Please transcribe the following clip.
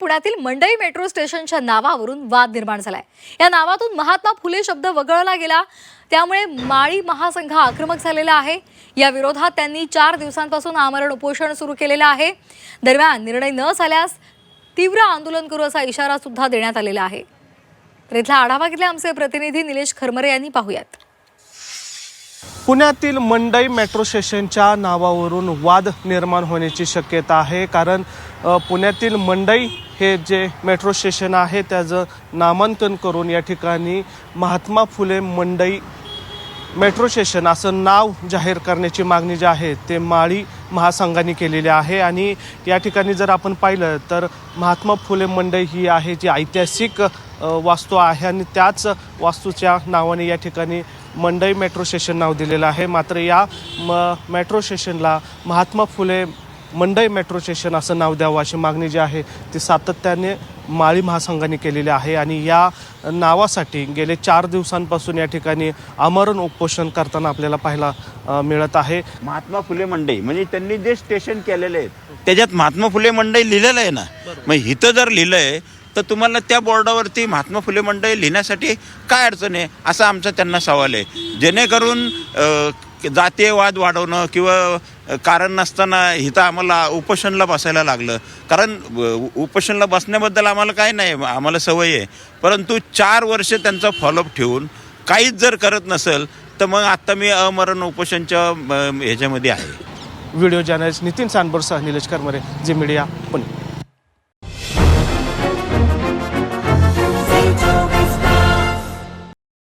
पुण्यातील मंडई मेट्रो स्टेशनच्या नावावरून वाद निर्माण झालाय। या नावातून महात्मा फुले शब्द वगळला गेला, त्यामुळे माळी महासंघ आक्रमक झालेला आहे। या विरोधात त्यांनी 4 दिवसांपासून आमरण उपोषण सुरू केलेलं आहे। दरम्यान निर्णय न झाल्यास तीव्र आंदोलन करू असा इशारा सुद्धा देण्यात आलेला आहे। तर इथला आढावा घेतला आमचे प्रतिनिधी निलेश खरमरे यांनी। पाहूयात। पुण्यातील मंडई मेट्रो स्टेशनच्या नावावरून वाद निर्माण होण्याची शक्यता आहे, कारण पुण्यातील मंडई हे जे मेट्रो स्टेशन आहे त्याचं नामांकन करून या ठिकाणी महात्मा फुले मंडई मेट्रो स्टेशन असं नाव जाहीर करण्याची मागणी जी आहे ते माळी महासंघाने केलेली आहे। आणि या ठिकाणी जर आपण पाहिलं तर महात्मा फुले मंडई ही आहे जी ऐतिहासिक वास्तू आहे आणि त्याच वास्तूच्या नावाने या ठिकाणी मंडई मेट्रो स्टेशन नाव दिलेलं आहे। मात्र या मेट्रो स्टेशनला महात्मा फुले मंडई मेट्रो स्टेशन असं नाव द्यावं अशी मागणी जी आहे ती सातत्याने माळी महासंघाने केलेली आहे। आणि या नावासाठी गेले 4 दिवसांपासून या ठिकाणी आमरण उपोषण करताना आपल्याला पाहायला मिळत आहे। महात्मा फुले मंडई म्हणजे त्यांनी जे स्टेशन केलेले आहे त्याच्यात महात्मा फुले मंडई लिहिलेलं आहे ना, मग इथं जर लिहिलंय तर तुम्हाला त्या बोर्डावरती महात्मा फुले मंडई लिहिण्यासाठी काय अडचण आहे असा आमचा त्यांना सवाल आहे। जेणेकरून जातीय वाद वाढवणं किंवा कारण नसताना इथं आम्हाला उपोषणला बसायला लागलं, कारण उपोषणला बसण्याबद्दल आम्हाला काय नाही, आम्हाला सवय आहे, परंतु 4 वर्ष त्यांचा फॉलोअप ठेवून काहीच जर करत नसेल तर मग आत्ता मी आमरण उपोषणच्या ह्याच्यामध्ये आहे। व्हिडिओ जर्नलिस्ट नितीन सांबरसह निलेश करमरे, झी मीडिया, पुणे।